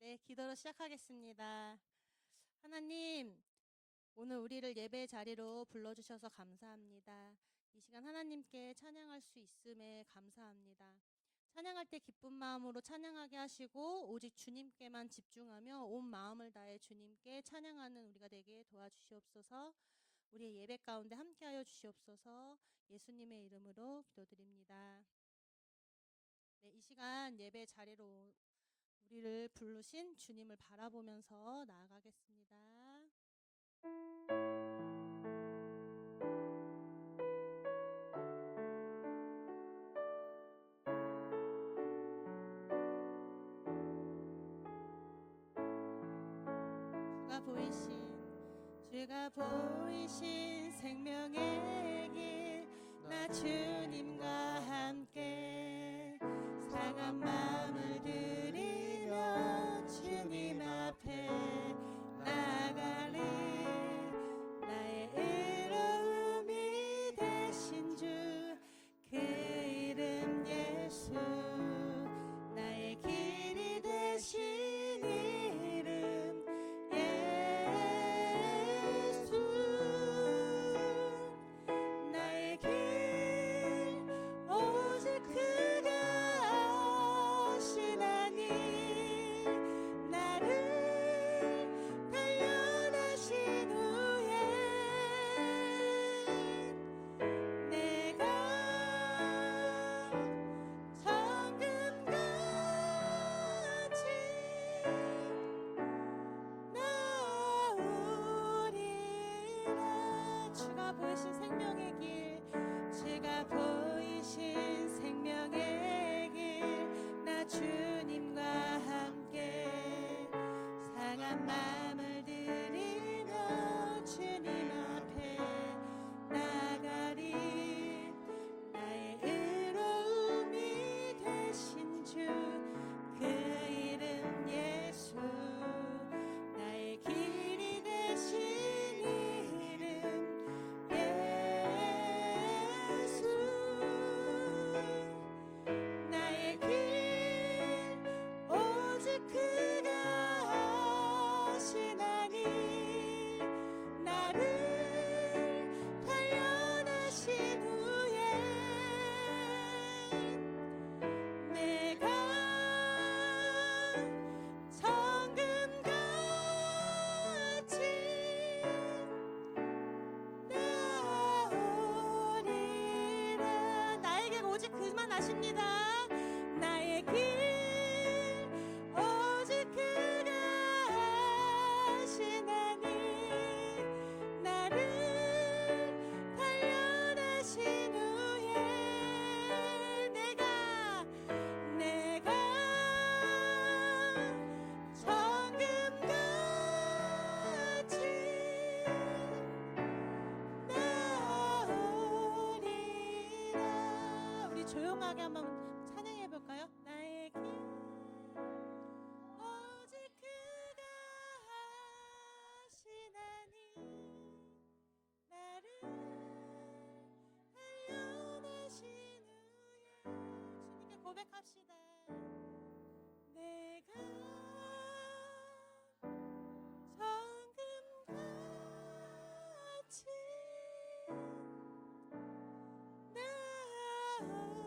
네, 기도로 시작하겠습니다. 하나님, 오늘 우리를 예배 자리로 불러주셔서 감사합니다. 이 시간 하나님께 찬양할 수 있음에 감사합니다. 찬양할 때 기쁜 마음으로 찬양하게 하시고 오직 주님께만 집중하며 온 마음을 다해 주님께 찬양하는 우리가 되게 도와주시옵소서. 우리의 예배 가운데 함께하여 주시옵소서. 예수님의 이름으로 기도드립니다. 네, 이 시간 예배 자리로 우리를 부르신 주님을 바라보면서 나아가겠습니다. 주가 보이신 생명의 길, 나 주님과 함께 상한 마음을 들이며 주님 앞에 나가리. 나의 의로움이 되신 주, 그 이름 예수, 나의 길이 되신 이름 예수. 나의 길 오직 그가 아시나니, 나를 단련하신 후에 내가 정금같이 나오리라. 주가 보이신 생명의 길, 주가 보이신 생명의 길, 나 주님과 함께 상한 마음을 들이며 주님 앞에 나가리. 나의 의로움이 되신 주, 그 이름 예수, 나의 길이 되신 이름 예수. 나의 길 오직 그가 아시나니, 나를 단련하신 후에 내가 정금같이 나오리라. 나에게 오직 그만 아십니다. 나의 길 오직 그가 아시나니, 나를 단련하신 후에 내가 정금같이 나오리라. 우리 조용하게 한번 찬양해 볼까요? 나의 길 오직 그가 하시나니, 나를 단련하신 후에 주님께 고백합시다. 내가 정금같이 나오리라.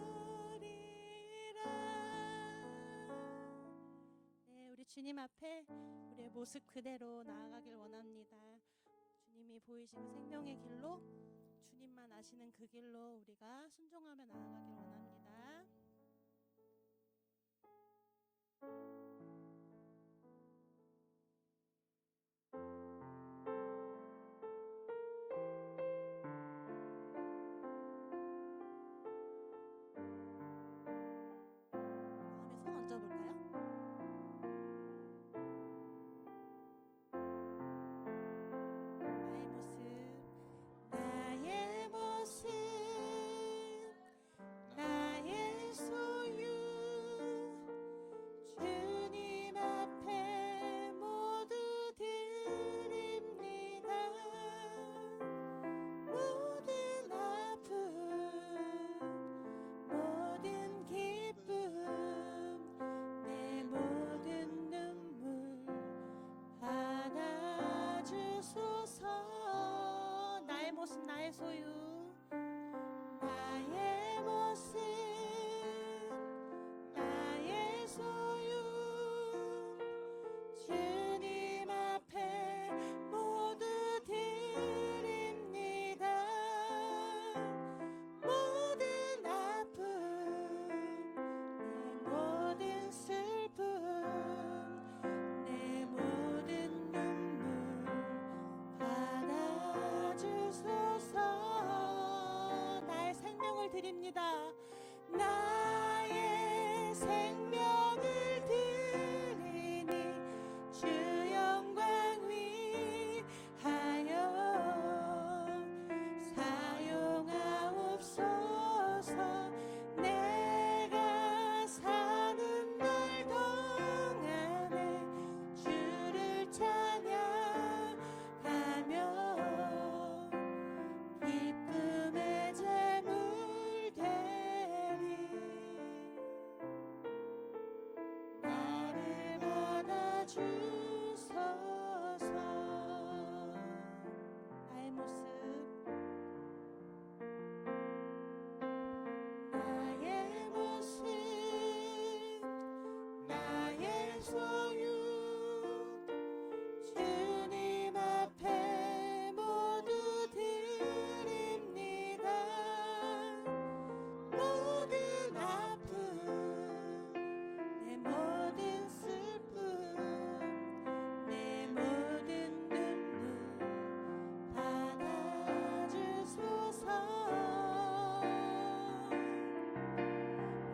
네, 우리 주님 앞에 우리의 모습 그대로 나아가길 원합니다. 주님이 보이신 그 생명의 길로, 주님만 아시는 그 길로 우리가 순종하며 나아가길 원합니다. 마음에 손 얹어볼까요? 나의 모습 나의 생명을 드리니 주 영광 위하여 사용하옵소서. 내가 사는 날 동안에 주를 찬양하며 기쁨의 제물 되리. 나를 받아주소서. 나의 모습, 나의 모습, 나의 소유, 주님 앞에 모두 드립니다. 모든 아픔, 내 모든 슬픔, 내 모든 눈물 받아주소서.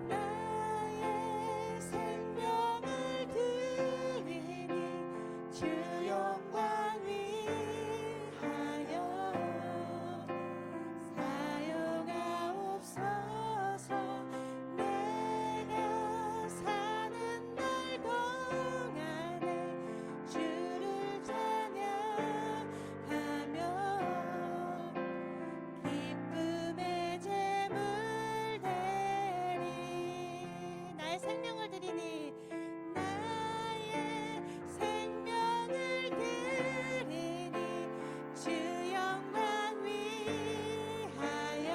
나의 생명을 드리니 주 영광 위하여 사용하옵소서. 내가 사는 날 동안에 주를 찬양하며 기쁨의 제물 되리. 나의 생명을 드리니, 나의 생명을 드리니 주 영광 위하여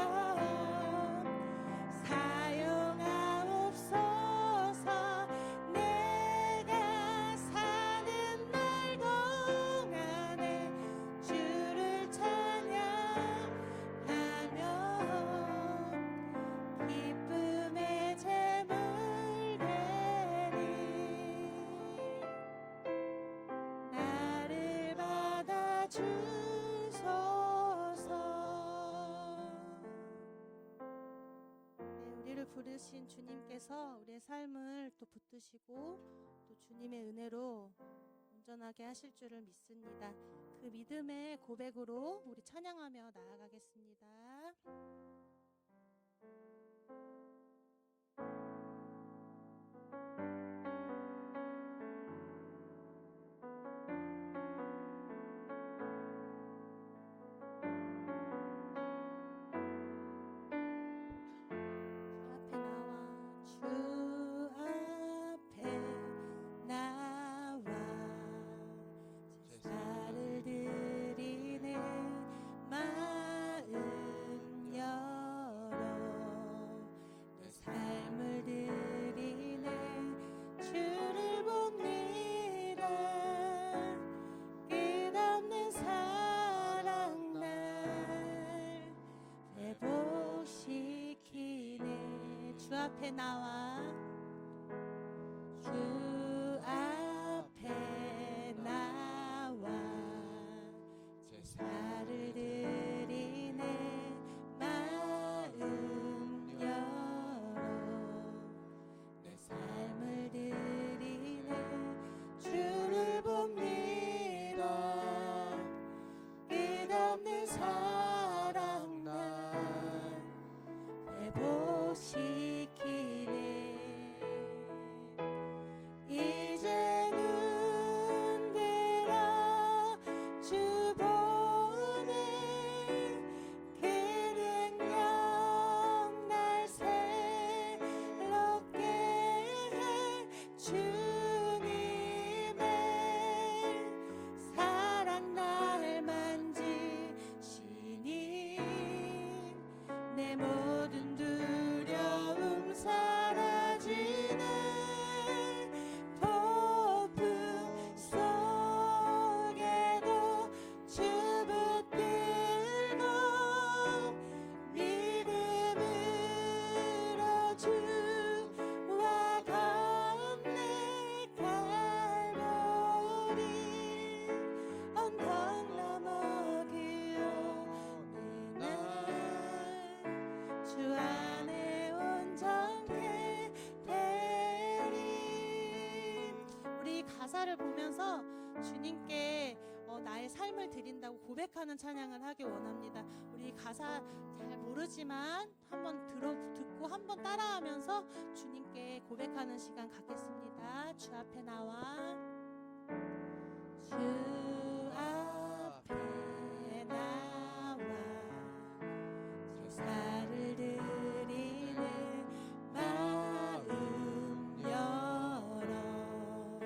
사용하옵소서. 내가 사는 날 동안에 주를 찬양하며 기쁨의 제물 되리. 나를 받아주소서. 우리를 부르신 주님께서 우리의 삶을 또 붙드시고 또 주님의 은혜로 온전하게 하실 줄을 믿습니다. 그 믿음의 고백으로 우리 찬양하며 나아가겠습니다. 주 앞에 나와 제사를 드리네. 마음 열어 내 삶을 드리네. 주를 봅니다. 끝없는 사랑 날 회복시키네. 주 앞에 나와 주 앞에 나와 제사를 드리네. 마음 열어 내 삶을 드리네. 주를 봅니다. 끝없는 사랑 날 회복시키네. 십자가를 보면서 주님께 나의 삶을 드린다고 고백하는 찬양을 하길 원합니다. 우리 가사 잘 모르지만 한번 듣고 한번 따라하면서 주님께 고백하는 시간 갖겠습니다. 주 앞에 나와 주 앞에 나와 제사를 드리네 마음 열어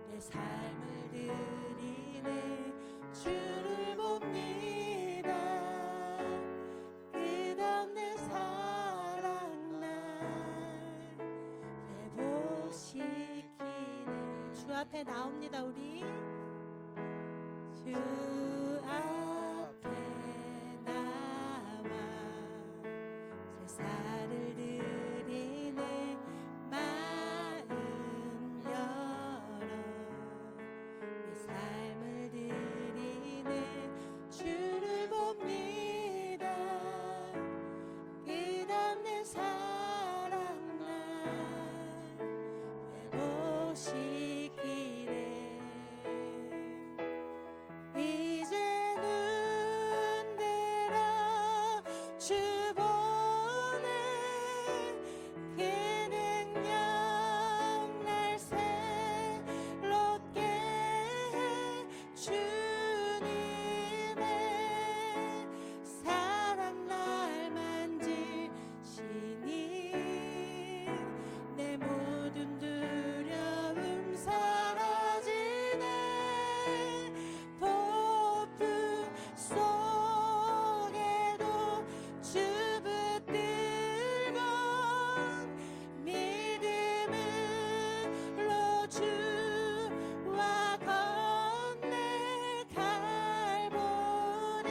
내 삶을 드리네 주를 봅니다 끝없는 내 사랑 날 회복시키네 주 앞에 나옵니다. 우리 주 앞에 나와 제사를 드리네 마음 열어 내 삶을 드리네 주를 봅니다 끝없는 사랑 날 회복시키네 이제 눈 들어 주 보네 그 능력 날 새롭게 해 주님의 사랑 날 만지시니 내 모든 두려움 사라지네 폭풍 속에도 주 붙들고 믿음으로 주와 건네 갈보리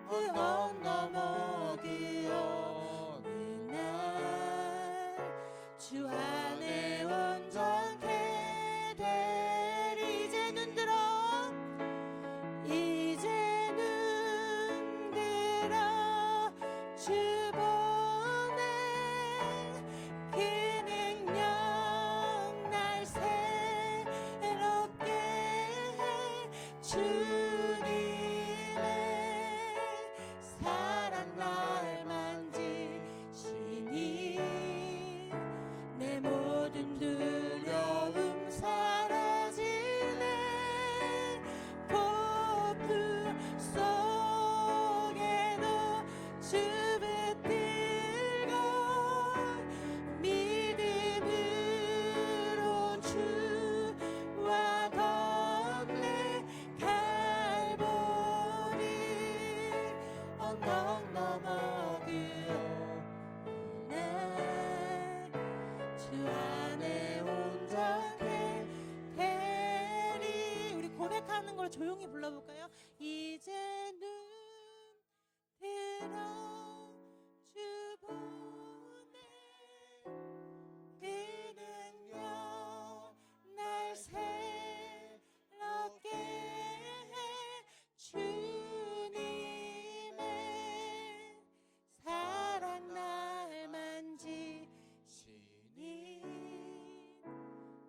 그 언덕 넘어 그 어느 날 주 안에 온전케 되리 이제 눈 들어 이제 눈 들어 주 보네 그 능력 날 새롭게 해 주님의 사랑 날 만지시니 내 모든 두려움 사라지네 폭풍 속에도 주 붙들고 믿음으로 주와 건네 갈보리 언덕 넘어 그 어느 날 주 안에 온전케 되리 우리 고백하는 걸 조용히 불러볼까요? 이제 눈 들어 주 보네 그 능력 날 새롭게 해 주님의 사랑 날 만지시니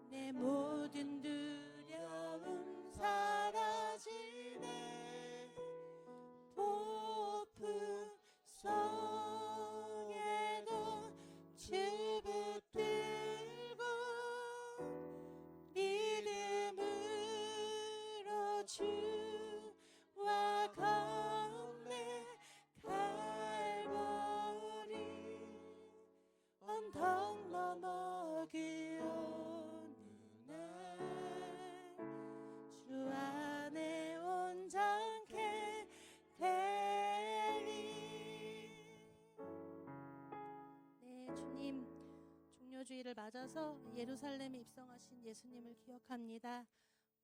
내 모든 두려움 사라지네 폭풍 속에도 주 붙들고 믿음으로 주와 건네 갈보리 언덕 넘어 그 어느 날 주 안에 온전케 되리 네 주님 종료주의를 맞아서 예루살렘에 입성하신 예수님을 기억합니다.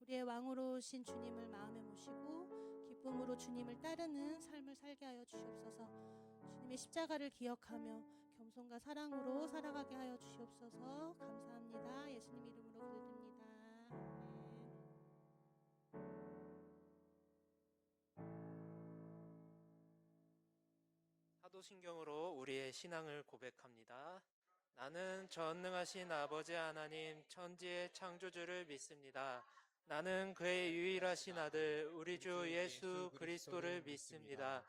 우리의 왕으로 오신 주님을 마음에 모시고 기쁨으로 주님을 따르는 삶을 살게 하여 주시옵소서. 주님의 십자가를 기억하며 겸손과 사랑으로 살아가게 하여 주시옵소서. 감사합니다. 예수님 이름으로 기도드립니다. 사도신경으로 우리의 신앙을 고백합니다. 나는 전능하신 아버지 하나님 천지의 창조주를 믿습니다. 나는 그의 유일하신 아들 우리 주 예수 그리스도를 믿습니다.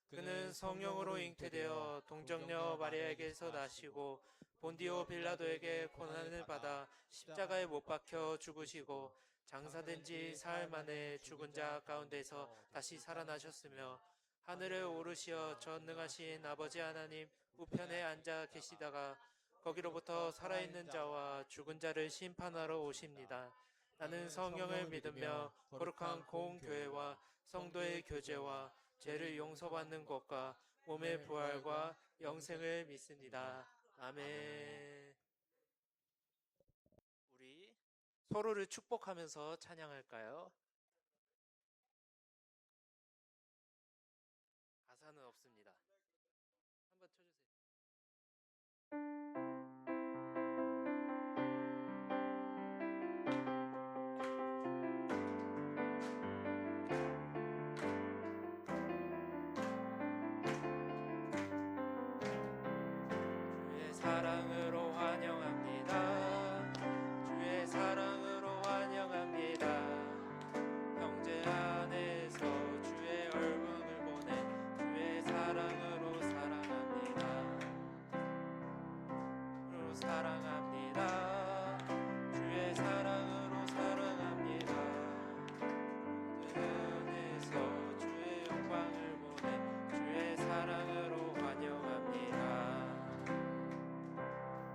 그는 성령으로 잉태되어 동정녀 마리아에게서 나시고 본디오 빌라도에게 고난을 받아 십자가에 못 박혀 죽으시고 장사된 지 사흘 만에 죽은 자 가운데서 다시 살아나셨으며 하늘에 오르시어 전능하신 아버지 하나님 우편에 앉아 계시다가 거기로부터 살아있는 자와 죽은 자를 심판하러 오십니다. 나는 성령을 믿으며 거룩한 공교회와 성도의 교제와 죄를 용서받는 것과 몸의 부활과 영생을 믿습니다. 아멘. 우리 서로를 축복하면서 찬양할까요? 가사는 없습니다. 한번 쳐주세요. 주의 사랑으로 환영합니다. 주의 사랑으로 환영합니다. 형제 안에서 주의 얼굴을 보내 주의 사랑으로 사랑합니다. 사랑합니다. 주의 사랑으로 사랑합니다. 형제 안에서 주의 영광을 보내 주의 사랑으로 환영합니다.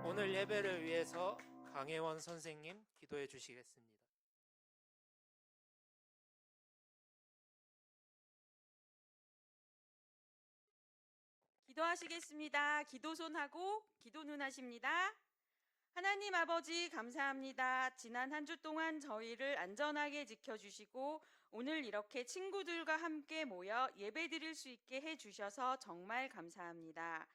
오늘 예배를 위해서 강혜원 선생님 기도해 주시겠습니다. 기도하시겠습니다. 기도손하고 기도눈 하십니다. 하나님 아버지 감사합니다. 지난 한 주 동안 저희를 안전하게 지켜주시고 오늘 이렇게 친구들과 함께 모여 예배드릴 수 있게 해주셔서 정말 감사합니다.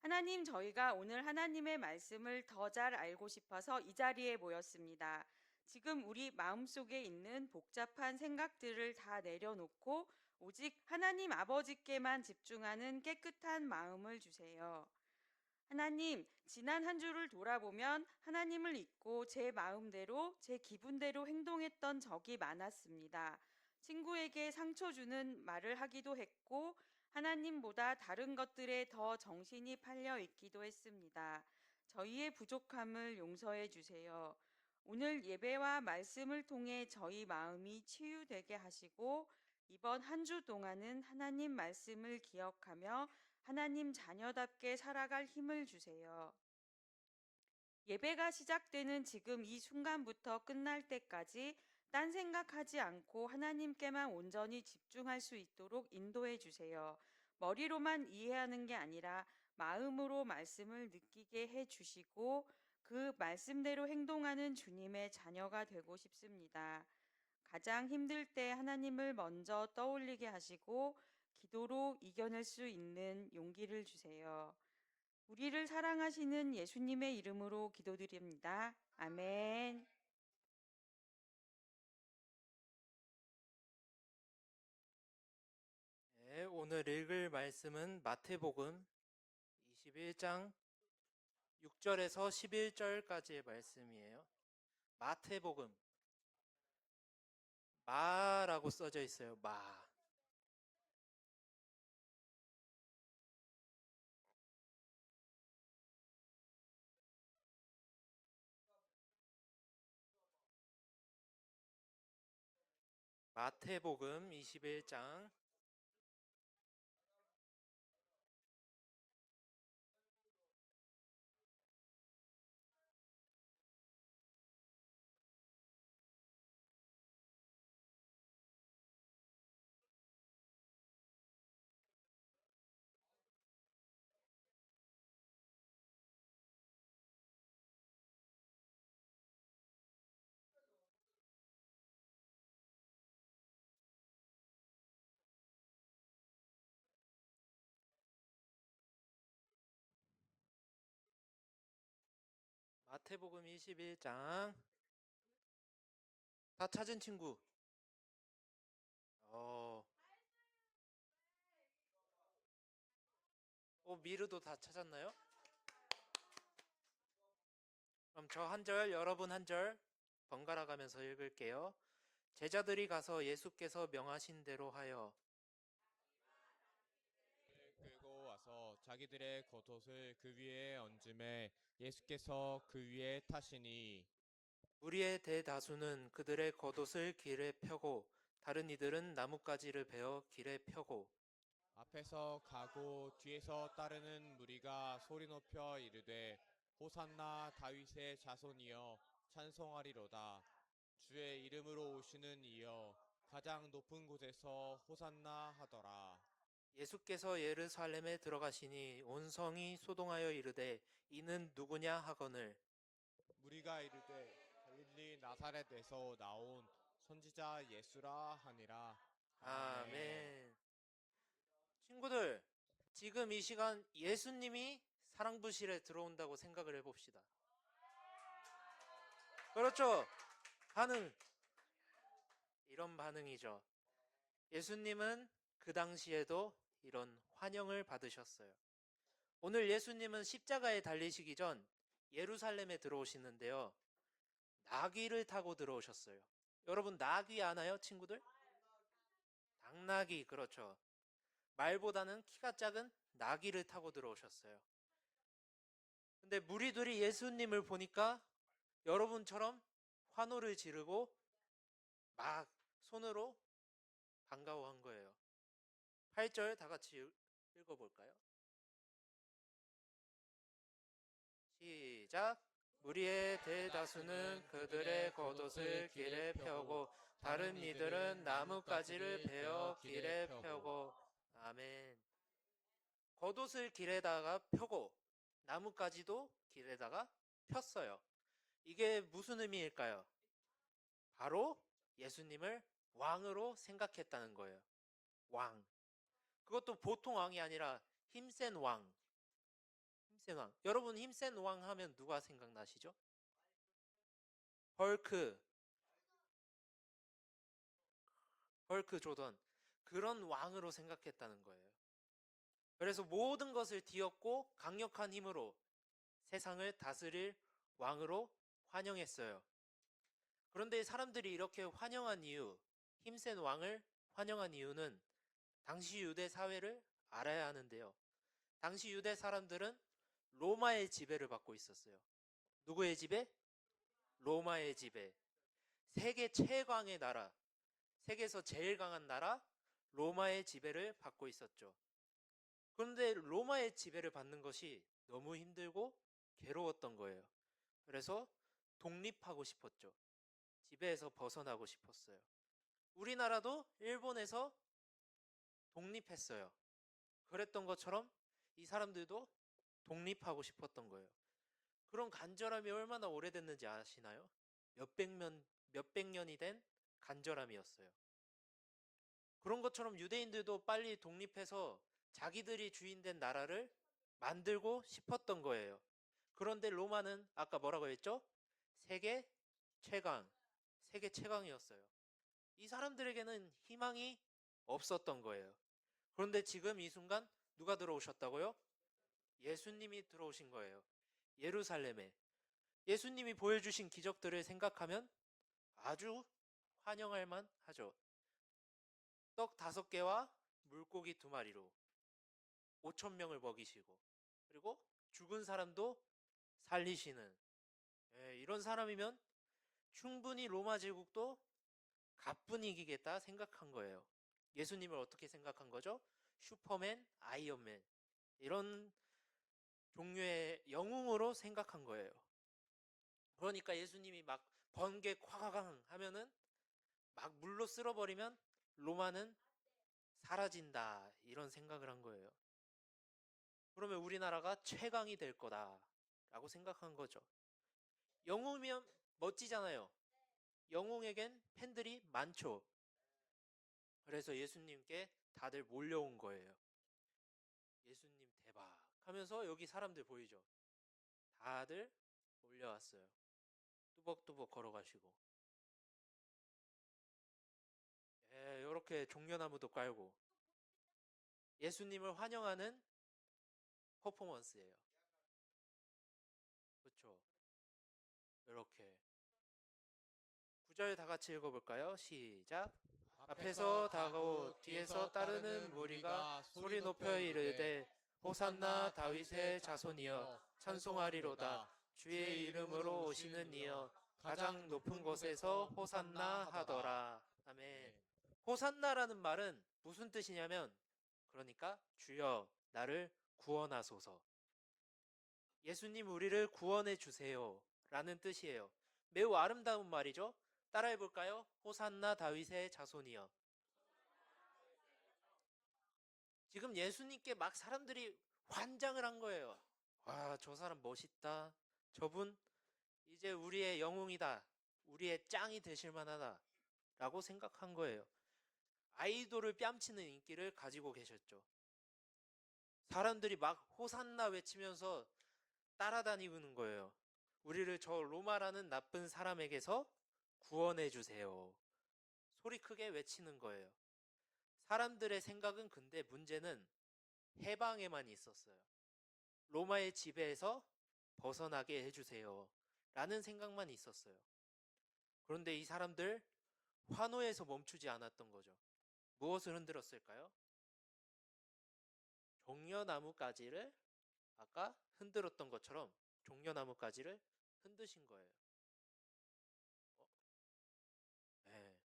하나님, 저희가 오늘 하나님의 말씀을 더 잘 알고 싶어서 이 자리에 모였습니다. 지금 우리 마음속에 있는 복잡한 생각들을 다 내려놓고 오직 하나님 아버지께만 집중하는 깨끗한 마음을 주세요. 하나님, 지난 한 주를 돌아보면 하나님을 잊고 제 마음대로, 제 기분대로 행동했던 적이 많았습니다. 친구에게 상처 주는 말을 하기도 했고, 하나님보다 다른 것들에 더 정신이 팔려 있기도 했습니다. 저희의 부족함을 용서해 주세요. 오늘 예배와 말씀을 통해 저희 마음이 치유되게 하시고, 이번 한 주 동안은 하나님 말씀을 기억하며 하나님 자녀답게 살아갈 힘을 주세요. 예배가 시작되는 지금 이 순간부터 끝날 때까지 딴 생각하지 않고 하나님께만 온전히 집중할 수 있도록 인도해 주세요. 머리로만 이해하는 게 아니라 마음으로 말씀을 느끼게 해 주시고 그 말씀대로 행동하는 주님의 자녀가 되고 싶습니다. 가장 힘들 때 하나님을 먼저 떠올리게 하시고 기도로 이겨낼 수 있는 용기를 주세요. 우리를 사랑하시는 예수님의 이름으로 기도드립니다. 아멘. 네, 오늘 읽을 말씀은 마태복음 21장 6절에서 11절까지의 말씀이에요. 마태복음 마라고 써져 있어요. 마. 마태복음 21장 마태복음 21장 다 찾은 친구. 미르도 다 찾았나요? 저 한 절, 여러분 한 절 번갈아 가면서 읽을게요. 제자들이 가서 예수께서 명하신 대로 하여 끌고 와서 자기들의 겉옷을 그 위에 얹음에 예수께서 그 위에 타시니 무리의 대다수는 그들의 겉옷을 길에 펴고 다른 이들은 나뭇가지를 베어 길에 펴고 앞에서 가고 뒤에서 따르는 무리가 소리 높여 이르되 호산나 다윗의 자손이여 찬송하리로다. 주의 이름으로 오시는 이여 가장 높은 곳에서 호산나 하더라. 예수께서 예루살렘에 들어가시니 온 성이 소동하여 이르되 이는 누구냐 하거늘 무리가 이르되 갈릴리 나사렛에서 나온 선지자 예수라 하니라. 아멘. 친구들, 지금 이 시간 예수님이 사랑부실에 들어온다고 생각을 해봅시다. 그렇죠? 반응. 이런 반응이죠. 예수님은 그 당시에도 이런 환영을 받으셨어요. 오늘 예수님은 십자가에 달리시기 전 예루살렘에 들어오시는데요. 나귀를 타고 들어오셨어요. 여러분, 나귀 아나요, 친구들? 당나귀, 그렇죠. 말보다는 키가 작은 나귀를 타고 들어오셨어요. 근데 무리들이 예수님을 보니까 여러분처럼 환호를 지르고 막 손으로 반가워한 거예요. 8절 다 같이 읽어볼까요? 시작. 무리의 대다수는 그들의 겉옷을 길에 펴고 다른 이들은 나뭇가지를 베어 길에 펴고 아멘. 겉옷을 길에다가 펴고 나뭇가지도 길에다가 폈어요. 이게 무슨 의미일까요? 바로 예수님을 왕으로 생각했다는 거예요. 왕. 그것도 보통 왕이 아니라 힘센 왕. 힘센 왕. 여러분 힘센 왕 하면 누가 생각나시죠? 헐크. 헐크 조던. 그런 왕으로 생각했다는 거예요. 그래서 모든 것을 뒤엎고 강력한 힘으로 세상을 다스릴 왕으로 환영했어요. 그런데 사람들이 이렇게 환영한 이유, 힘센 왕을 환영한 이유는 당시 유대 사회를 알아야 하는데요. 당시 유대 사람들은 로마의 지배를 받고 있었어요. 누구의 지배? 로마의 지배. 세계 최강의 나라, 세계에서 제일 강한 나라, 로마의 지배를 받고 있었죠. 그런데 로마의 지배를 받는 것이 너무 힘들고 괴로웠던 거예요. 그래서 독립하고 싶었죠. 지배에서 벗어나고 싶었어요. 우리나라도 일본에서 독립했어요. 그랬던 것처럼 이 사람들도 독립하고 싶었던 거예요. 그런 간절함이 얼마나 오래됐는지 아시나요? 몇백 년이 된 간절함이었어요. 그런 것처럼 유대인들도 빨리 독립해서 자기들이 주인된 나라를 만들고 싶었던 거예요. 그런데 로마는 아까 뭐라고 했죠? 세계 최강, 세계 최강이었어요. 이 사람들에게는 희망이 없었던 거예요. 그런데 지금 이 순간 누가 들어오셨다고요? 예수님이 들어오신 거예요. 예루살렘에. 예수님이 보여주신 기적들을 생각하면 아주 환영할 만 하죠. 떡 5개와 물고기 2마리로 5천 명을 먹이시고 그리고 죽은 사람도 살리시는 이런 사람이면 충분히 로마 제국도 가뿐히 이기겠다 생각한 거예요. 예수님을 어떻게 생각한 거죠? 슈퍼맨, 아이언맨 이런 종류의 영웅으로 생각한 거예요. 그러니까 예수님이 막 번개 콱광 하면은 막 물로 쓸어버리면 로마는 사라진다 이런 생각을 한 거예요. 그러면 우리나라가 최강이 될 거다라고 생각한 거죠. 영웅이면 멋지잖아요. 영웅에겐 팬들이 많죠. 그래서 예수님께 다들 몰려온 거예요. 예수님 대박 하면서 여기 사람들 보이죠? 다들 몰려왔어요. 뚜벅뚜벅 걸어가시고 이렇게 종려나무도 깔고 예수님을 환영하는 퍼포먼스예요. 그렇죠? 9절 다 같이 읽어볼까요? 시작. 앞에서 다가오 뒤에서 따르는 무리가 소리 높여 이르되 호산나 다윗의 자손이여 찬송하리로다. 주의 이름으로 오시는 이여 가장 높은 곳에서 호산나 하더라. 아멘. 호산나라는 말은 무슨 뜻이냐면, 그러니까 주여 나를 구원하소서, 예수님 우리를 구원해 주세요 라는 뜻이에요. 매우 아름다운 말이죠. 따라해 볼까요? 호산나 다윗의 자손이여. 지금 예수님께 막 사람들이 환장을 한 거예요. 와, 저 사람 멋있다. 저분 이제 우리의 영웅이다. 우리의 짱이 되실 만하다 라고 생각한 거예요. 아이돌을 뺨치는 인기를 가지고 계셨죠. 사람들이 막 호산나 외치면서 따라다니는 거예요. 우리를 저 로마라는 나쁜 사람에게서 구원해 주세요. 소리 크게 외치는 거예요. 사람들의 생각은, 근데 문제는 해방에만 있었어요. 로마의 지배에서 벗어나게 해주세요 라는 생각만 있었어요. 그런데 이 사람들 환호에서 멈추지 않았던 거죠. 무엇을 흔들었을까요? 종려나무 가지를, 아까 흔들었던 것처럼 종려나무 가지를 흔드신 거예요. 네.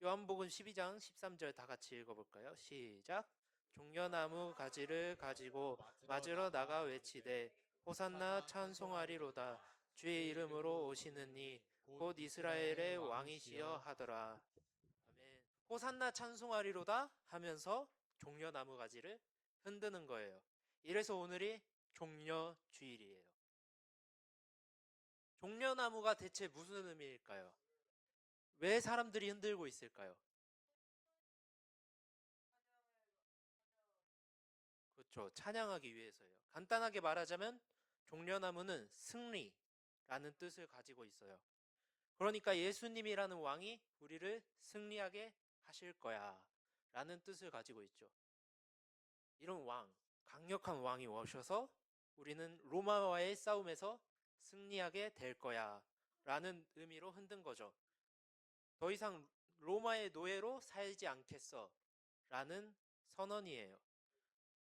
요한복음 12장 13절 다 같이 읽어볼까요? 시작. 종려나무 가지를 가지고 맞으러 나가 외치되 호산나 찬송하리로다. 주의 이름으로 오시는 이 곧 이스라엘의 왕이시여 하더라. 아멘. 호산나 찬송하리로다 하면서 종려나무 가지를 흔드는 거예요. 이래서 오늘이 종려주일이에요. 종려나무가 대체 무슨 의미일까요? 왜 사람들이 흔들고 있을까요? 그렇죠. 찬양하기 위해서예요. 간단하게 말하자면 종려나무는 승리라는 뜻을 가지고 있어요. 그러니까 예수님이라는 왕이 우리를 승리하게 하실 거야 라는 뜻을 가지고 있죠. 이런 왕, 강력한 왕이 오셔서 우리는 로마와의 싸움에서 승리하게 될 거야 라는 의미로 흔든 거죠. 더 이상 로마의 노예로 살지 않겠어 라는 선언이에요.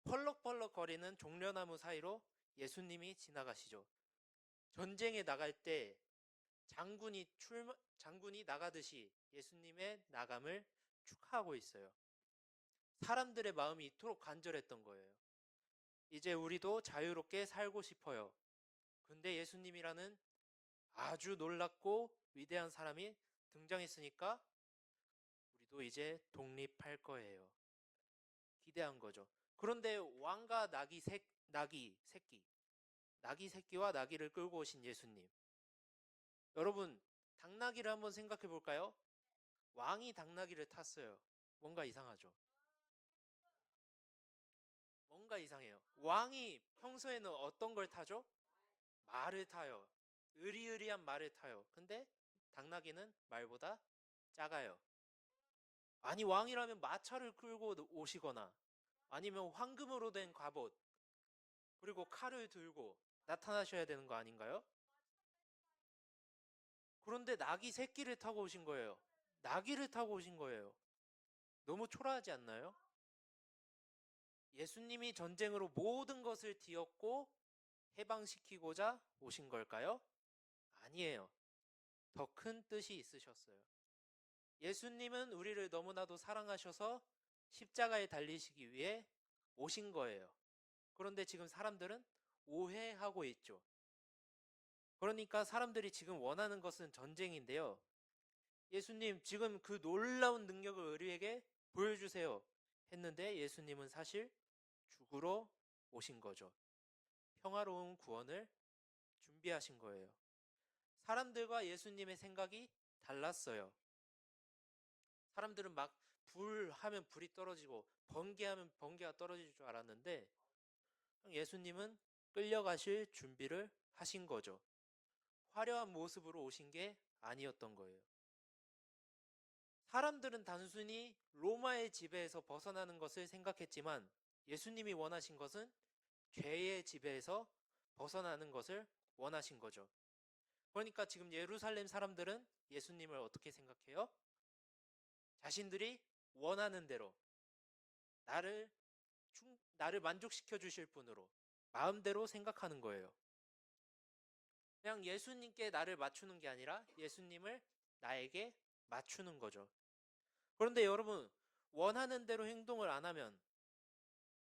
펄럭펄럭 거리는 종려나무 사이로 예수님이 지나가시죠. 전쟁에 나갈 때 장군이 나가듯이 예수님의 나감을 축하하고 있어요. 사람들의 마음이 이토록 간절했던 거예요. 이제 우리도 자유롭게 살고 싶어요. 근데 예수님이라는 아주 놀랍고 위대한 사람이 등장했으니까 우리도 이제 독립할 거예요. 기대한 거죠. 그런데 왕과 나귀 새끼와 나귀를 끌고 오신 예수님. 여러분, 당나귀를 한번 생각해 볼까요? 왕이 당나귀를 탔어요. 뭔가 이상하죠? 뭔가 이상해요. 왕이 평소에는 어떤 걸 타죠? 말을 타요. 으리으리한 말을 타요. 근데 당나귀는 말보다 작아요. 아니, 왕이라면 마차를 끌고 오시거나 아니면 황금으로 된 갑옷 그리고 칼을 들고 나타나셔야 되는 거 아닌가요? 그런데 나귀 새끼를 타고 오신 거예요. 나귀를 타고 오신 거예요. 너무 초라하지 않나요? 예수님이 전쟁으로 모든 것을 뒤엎고 해방시키고자 오신 걸까요? 아니에요. 더 큰 뜻이 있으셨어요. 예수님은 우리를 너무나도 사랑하셔서 십자가에 달리시기 위해 오신 거예요. 그런데 지금 사람들은 오해하고 있죠. 그러니까 사람들이 지금 원하는 것은 전쟁인데요. 예수님, 지금 그 놀라운 능력을 우리에게 보여주세요 했는데 예수님은 사실 죽으러 오신 거죠. 평화로운 구원을 준비하신 거예요. 사람들과 예수님의 생각이 달랐어요. 사람들은 막 불하면 불이 떨어지고 번개하면 번개가 떨어질 줄 알았는데 예수님은 끌려가실 준비를 하신 거죠. 화려한 모습으로 오신 게 아니었던 거예요. 사람들은 단순히 로마의 지배에서 벗어나는 것을 생각했지만 예수님이 원하신 것은 죄의 지배에서 벗어나는 것을 원하신 거죠. 그러니까 지금 예루살렘 사람들은 예수님을 어떻게 생각해요? 자신들이 원하는 대로 나를 나를 만족시켜 주실 분으로 마음대로 생각하는 거예요. 그냥 예수님께 나를 맞추는 게 아니라 예수님을 나에게 맞추는 거죠. 그런데 여러분, 원하는 대로 행동을 안 하면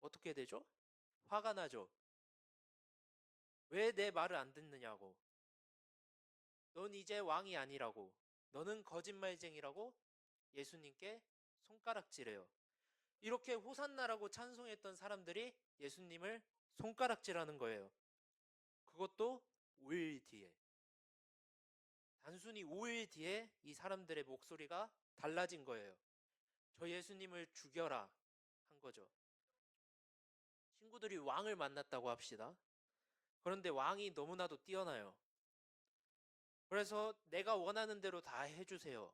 어떻게 되죠? 화가 나죠. 왜 내 말을 안 듣느냐고. 넌 이제 왕이 아니라고. 너는 거짓말쟁이라고 예수님께 손가락질해요. 이렇게 호산나라고 찬송했던 사람들이 예수님을 손가락질하는 거예요. 그것도 5일 뒤에. 단순히 5일 뒤에 이 사람들의 목소리가 달라진 거예요. 저 예수님을 죽여라 한 거죠. 친구들이 왕을 만났다고 합시다. 그런데 왕이 너무나도 뛰어나요. 그래서 내가 원하는 대로 다 해주세요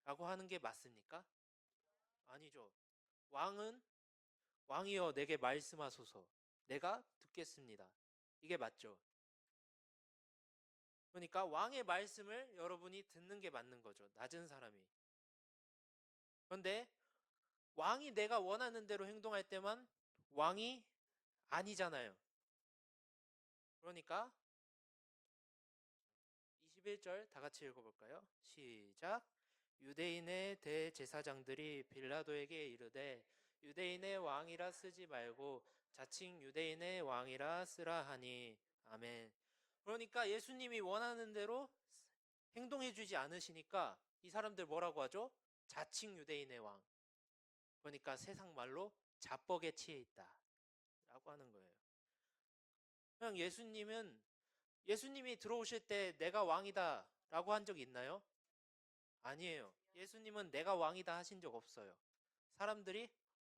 라고 하는 게 맞습니까? 아니죠. 왕이여 내게 말씀하소서. 내가 듣겠습니다. 이게 맞죠. 그러니까 왕의 말씀을 여러분이 듣는 게 맞는 거죠. 낮은 사람이. 그런데 왕이 내가 원하는 대로 행동할 때만 왕이 아니잖아요. 그러니까 21절 다 같이 읽어볼까요? 시작. 유대인의 대제사장들이 빌라도에게 이르되 유대인의 왕이라 쓰지 말고 자칭 유대인의 왕이라 쓰라 하니. 아멘. 그러니까 예수님이 원하는 대로 행동해주지 않으시니까 이 사람들 뭐라고 하죠? 자칭 유대인의 왕. 그러니까 세상 말로 자뻑에 치에 있다 라고 하는 거예요. 그냥 예수님이 들어오실 때 내가 왕이다 라고 한 적 있나요? 아니에요. 예수님은 내가 왕이다 하신 적 없어요. 사람들이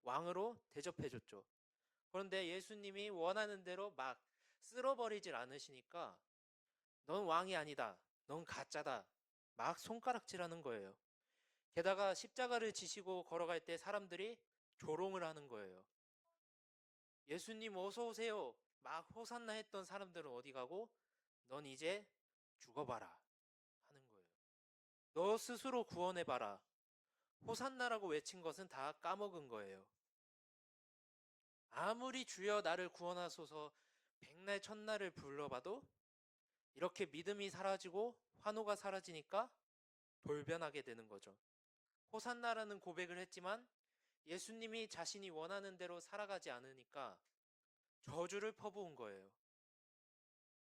왕으로 대접해줬죠. 그런데 예수님이 원하는 대로 막 쓸어버리질 않으시니까 넌 왕이 아니다. 넌 가짜다. 막 손가락질하는 거예요. 게다가 십자가를 지시고 걸어갈 때 사람들이 조롱을 하는 거예요. 예수님 어서 오세요. 막 호산나 했던 사람들은 어디 가고 넌 이제 죽어봐라 하는 거예요. 너 스스로 구원해봐라. 호산나라고 외친 것은 다 까먹은 거예요. 아무리 주여 나를 구원하소서 백날 천날을 불러봐도 이렇게 믿음이 사라지고 환호가 사라지니까 돌변하게 되는 거죠. 호산나라는 고백을 했지만 예수님이 자신이 원하는 대로 살아가지 않으니까 저주를 퍼부은 거예요.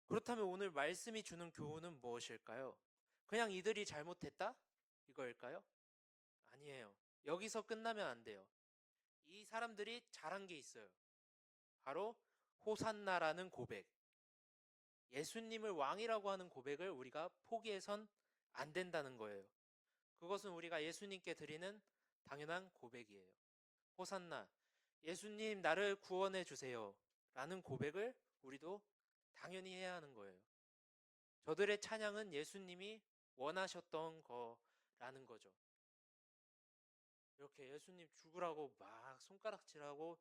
그렇다면 오늘 말씀이 주는 교훈은 무엇일까요? 그냥 이들이 잘못했다? 이거일까요? 아니에요. 여기서 끝나면 안 돼요. 이 사람들이 잘한 게 있어요. 바로 호산나라는 고백. 예수님을 왕이라고 하는 고백을 우리가 포기해선 안 된다는 거예요. 그것은 우리가 예수님께 드리는 당연한 고백이에요. 호산나, 예수님 나를 구원해 주세요 라는 고백을 우리도 당연히 해야 하는 거예요. 저들의 찬양은 예수님이 원하셨던 거라는 거죠. 이렇게 예수님 죽으라고 막 손가락질하고,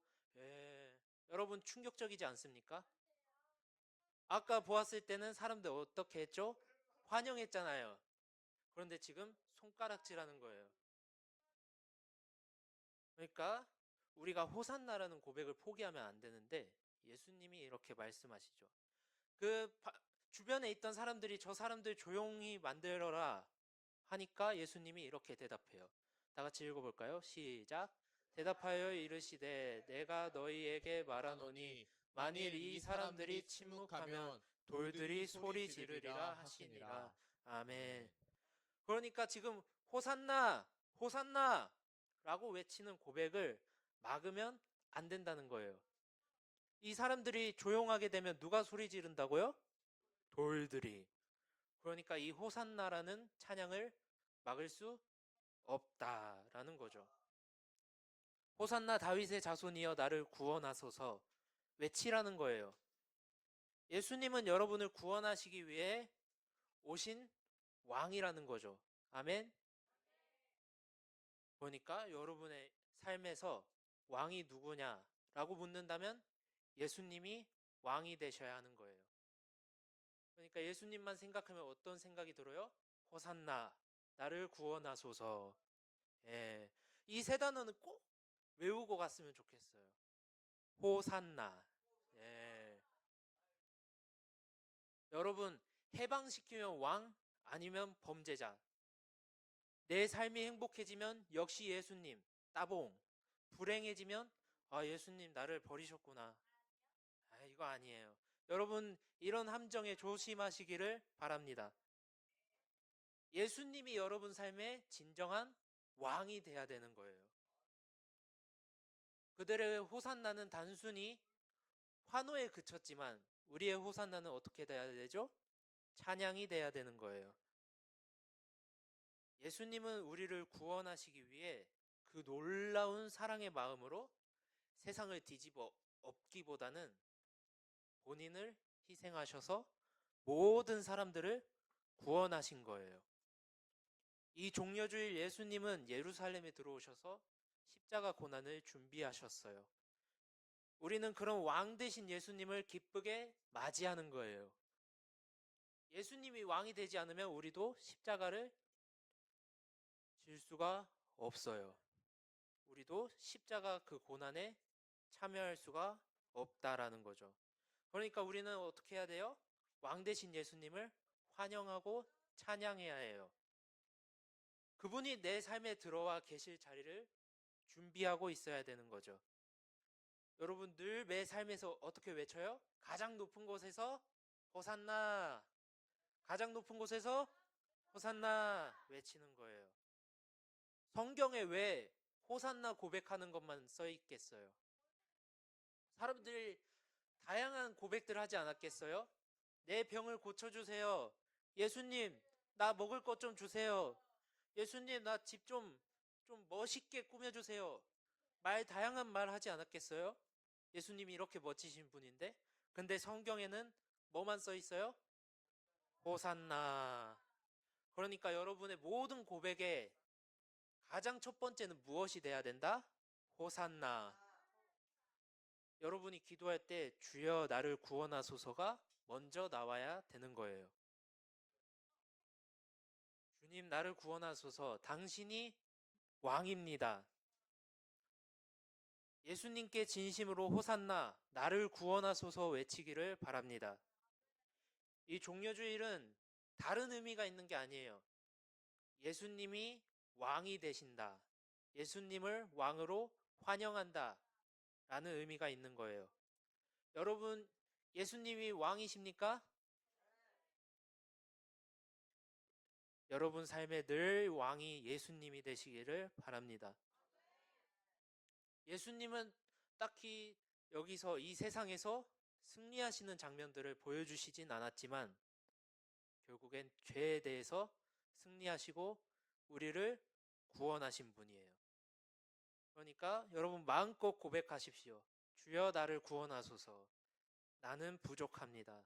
여러분 충격적이지 않습니까? 아까 보았을 때는 사람들 어떻게 했죠? 환영했잖아요. 그런데 지금 손가락질하는 거예요. 그러니까 우리가 호산나라는 고백을 포기하면 안 되는데 예수님이 이렇게 말씀하시죠. 주변에 있던 사람들이 저 사람들 조용히 만들어라 하니까 예수님이 이렇게 대답해요. 다 같이 읽어볼까요? 시작. 대답하여 이르시되 내가 너희에게 말하노니 만일 이 사람들이 침묵하면 돌들이 소리 지르리라 하시니라. 아멘. 그러니까 지금 호산나 호산나 라고 외치는 고백을 막으면 안 된다는 거예요. 이 사람들이 조용하게 되면 누가 소리 지른다고요? 돌들이. 그러니까 이 호산나라는 찬양을 막을 수 없다라는 거죠. 호산나 다윗의 자손이여 나를 구원하소서 외치라는 거예요. 예수님은 여러분을 구원하시기 위해 오신 왕이라는 거죠. 아멘. 그러니까 여러분의 삶에서 왕이 누구냐라고 묻는다면 예수님이 왕이 되셔야 하는 거예요. 그러니까 예수님만 생각하면 어떤 생각이 들어요? 호산나, 나를 구원하소서. 예, 이 세 단어는 꼭 외우고 갔으면 좋겠어요. 호산나. 예. 여러분, 해방시키면 왕 아니면 범죄자. 내 삶이 행복해지면 역시 예수님, 따봉. 불행해지면 아, 예수님 나를 버리셨구나. 아, 이거 아니에요. 여러분, 이런 함정에 조심하시기를 바랍니다. 예수님이 여러분 삶의 진정한 왕이 돼야 되는 거예요. 그들의 호산나는 단순히 환호에 그쳤지만 우리의 호산나는 어떻게 돼야 되죠? 찬양이 돼야 되는 거예요. 예수님은 우리를 구원하시기 위해 그 놀라운 사랑의 마음으로 세상을 뒤집어 엎기보다는 본인을 희생하셔서 모든 사람들을 구원하신 거예요. 이 종려주일 예수님은 예루살렘에 들어오셔서 십자가 고난을 준비하셨어요. 우리는 그런 왕 되신 예수님을 기쁘게 맞이하는 거예요. 예수님이 왕이 되지 않으면 우리도 십자가를 질 수가 없어요. 우리도 십자가 그 고난에 참여할 수가 없다라는 거죠. 그러니까 우리는 어떻게 해야 돼요? 왕 되신 예수님을 환영하고 찬양해야 해요. 그분이 내 삶에 들어와 계실 자리를 준비하고 있어야 되는 거죠. 여러분 늘 매 삶에서 어떻게 외쳐요? 가장 높은 곳에서 호산나, 가장 높은 곳에서 호산나 외치는 거예요. 성경에 왜 호산나 고백하는 것만 써 있겠어요? 사람들이 다양한 고백들 하지 않았겠어요? 내 병을 고쳐주세요. 예수님, 나 먹을 것 좀 주세요. 예수님, 나 집 좀 멋있게 꾸며주세요. 다양한 말 하지 않았겠어요? 예수님이 이렇게 멋지신 분인데. 근데 성경에는 뭐만 써 있어요? 호산나. 그러니까 여러분의 모든 고백에 가장 첫 번째는 무엇이 돼야 된다? 호산나. 여러분이 기도할 때 주여 나를 구원하소서가 먼저 나와야 되는 거예요. 주님 나를 구원하소서, 당신이 왕입니다. 예수님께 진심으로 호산나, 나를 구원하소서 외치기를 바랍니다. 이 종려주일은 다른 의미가 있는 게 아니에요. 예수님이 왕이 되신다, 예수님을 왕으로 환영한다 라는 의미가 있는 거예요. 여러분, 예수님이 왕이십니까? 여러분 삶에 늘 왕이 예수님이 되시기를 바랍니다. 예수님은 딱히 여기서 이 세상에서 승리하시는 장면들을 보여주시진 않았지만 결국엔 죄에 대해서 승리하시고 우리를 구원하신 분이에요. 그러니까 여러분 마음껏 고백하십시오. 주여 나를 구원하소서. 나는 부족합니다.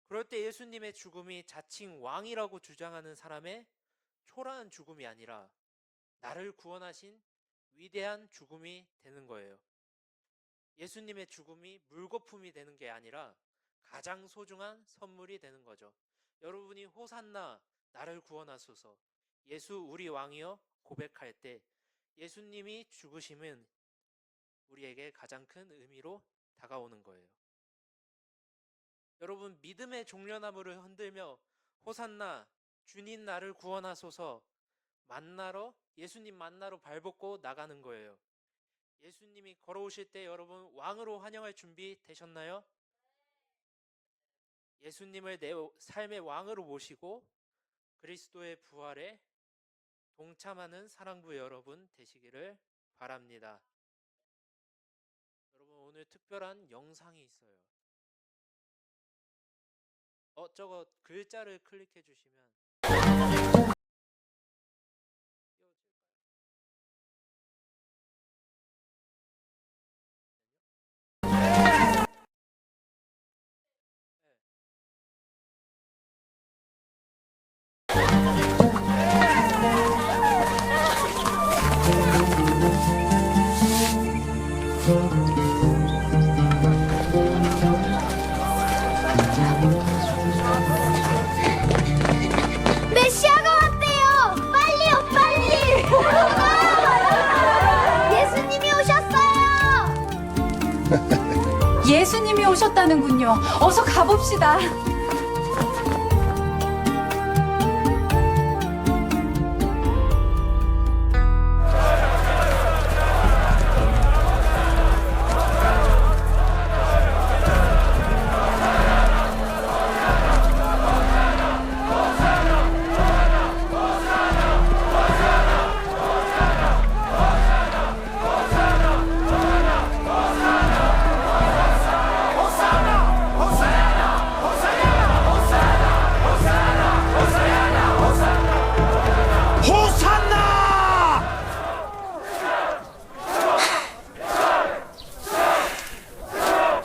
그럴 때 예수님의 죽음이 자칭 왕이라고 주장하는 사람의 초라한 죽음이 아니라 나를 구원하신 위대한 죽음이 되는 거예요. 예수님의 죽음이 물거품이 되는 게 아니라 가장 소중한 선물이 되는 거죠. 여러분이 호산나 나를 구원하소서, 예수 우리 왕이여 고백할 때 예수님이 죽으심은 우리에게 가장 큰 의미로 다가오는 거예요. 여러분 믿음의 종려나무를 흔들며 호산나 주님 나를 구원하소서 만나러, 예수님 만나러 발벗고 나가는 거예요. 예수님이 걸어오실 때 여러분 왕으로 환영할 준비 되셨나요? 예수님을 내 삶의 왕으로 모시고 그리스도의 부활에 동참하는 사랑부 여러분 되시기를 바랍니다. 여러분 오늘 특별한 영상이 있어요. 저거 글자를 클릭해 주시면 띄워질까요? 오셨다는군요. 어서 가봅시다.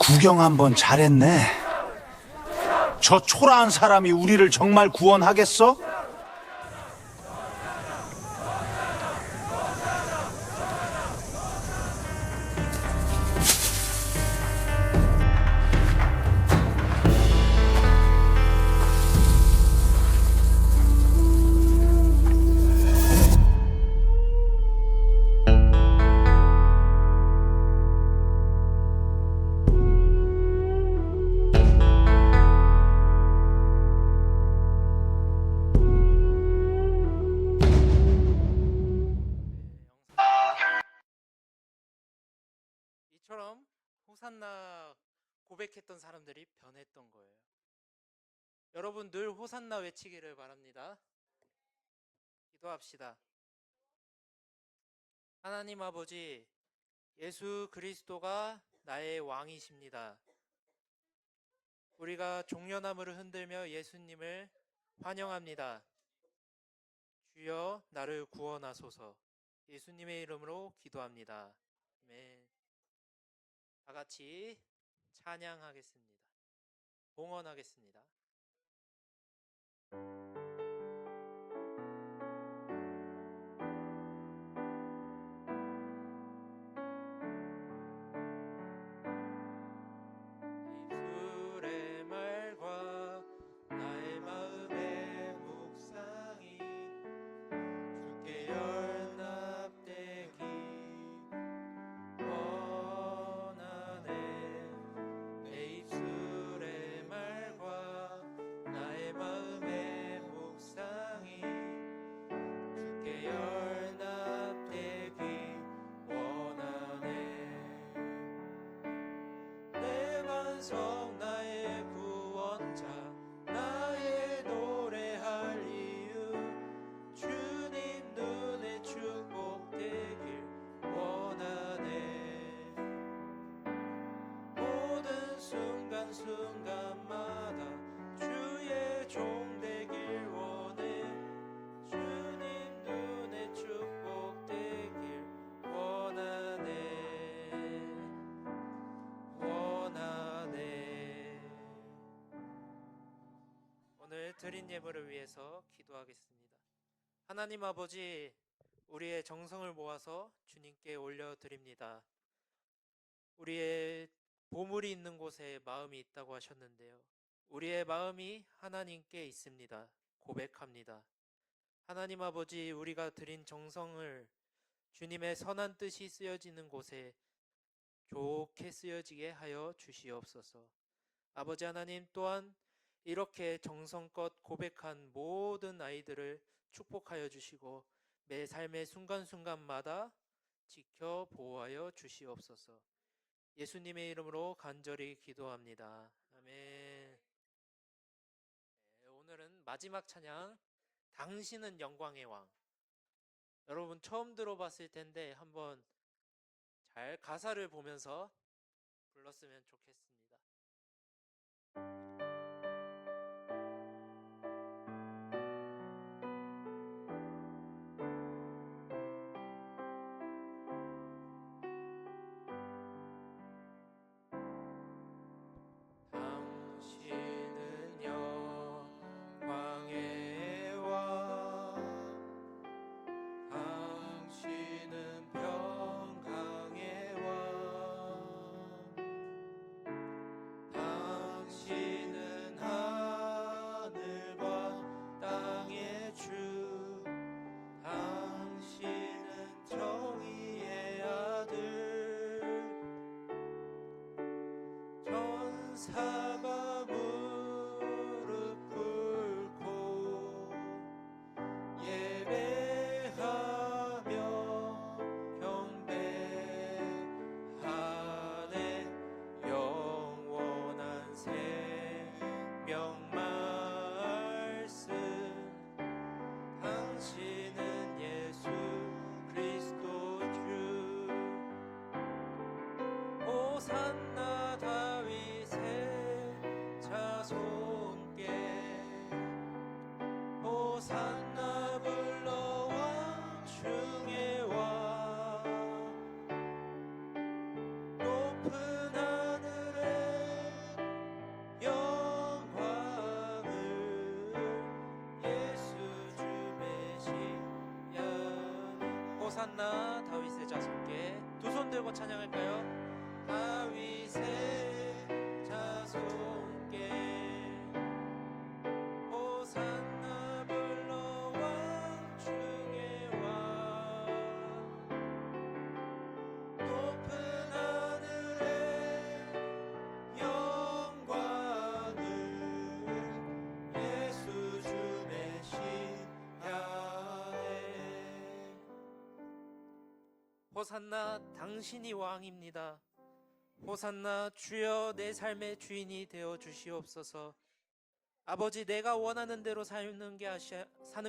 구경 한번 잘했네. 저 초라한 사람이 우리를 정말 구원하겠어? 이처럼 호산나 고백했던 사람들이 변했던 거예요. 여러분 늘 호산나 외치기를 바랍니다. 기도합시다. 하나님 아버지, 예수 그리스도가 나의 왕이십니다. 우리가 종려나무를 흔들며 예수님을 환영합니다. 주여 나를 구원하소서. 예수님의 이름으로 기도합니다. 아멘. 다 같이 찬양하겠습니다. 봉헌하겠습니다. 입술의 말과 나의 마음의 묵상이 주께 연합되기 원하네. 내 입술의 말과 나의 마음의 묵상이 주께 연합되기 원하네. 내 반석 나의 구원자 나의 노래할 이유 주님 눈에 축복되길 원하네. 모든 순간순간마다 주의 종 되길 원해. 주님 눈에 축복되길 원하네. 원하네. 오늘 드린 예물을 위해서 기도하겠습니다. 하나님 아버지, 우리의 정성을 모아서 주님께 올려드립니다. 우리의 보물이 있는 곳에 마음이 있다고 하셨는데요. 우리의 마음이 하나님께 있습니다. 고백합니다. 하나님 아버지, 우리가 드린 정성을 주님의 선한 뜻이 쓰여지는 곳에 좋게 쓰여지게 하여 주시옵소서. 아버지 하나님, 또한 이렇게 정성껏 고백한 모든 아이들을 축복하여 주시고 매 삶의 순간순간마다 지켜 보호하여 주시옵소서. 예수님의 이름으로 간절히 기도합니다. 아멘. 네, 오늘은 마지막 찬양, 당신은 영광의 왕. 여러분 처음 들어봤을 텐데 한번 잘 가사를 보면서 불렀으면 좋겠습니다. 당신은 영광의 왕, 당신은 평강의 왕, 당신은 호산나 다윗의 자손께 호산나 불러와 중에 와 높은 하늘에 영광을 예수 주 메시아. 호산나 다윗의 자손께 두 손 들고 찬양할까요? 다윗의 자손께 호산나 불러와 중에 와 높은 하늘에 영광을 예수 주 메시아에. 호산나 당신이 왕입니다. 호산나 주여 내 삶의 주인이 되어 주시옵소서. 아버지, 내가 원하는 대로 사는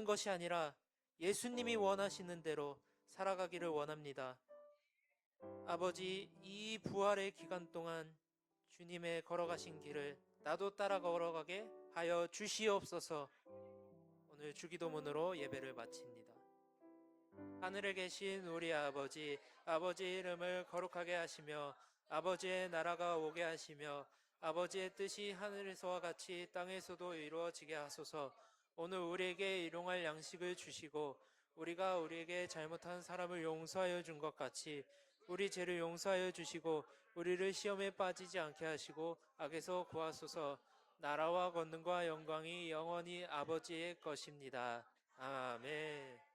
것이 아니라 예수님이 원하시는 대로 살아가기를 원합니다. 아버지, 이 부활의 기간 동안 주님의 걸어가신 길을 나도 따라 걸어가게 하여 주시옵소서. 오늘 주기도문으로 예배를 마칩니다. 하늘에 계신 우리 아버지, 아버지의 이름을 거룩하게 하시며 아버지의 나라가 오게 하시며 아버지의 뜻이 하늘에서와 같이 땅에서도 이루어지게 하소서. 오늘 우리에게 일용할 양식을 주시고 우리가 우리에게 잘못한 사람을 용서하여 준 것 같이 우리 죄를 용서하여 주시고 우리를 시험에 빠지지 않게 하시고 악에서 구하소서. 나라와 권능과 영광이 영원히 아버지의 것입니다. 아멘.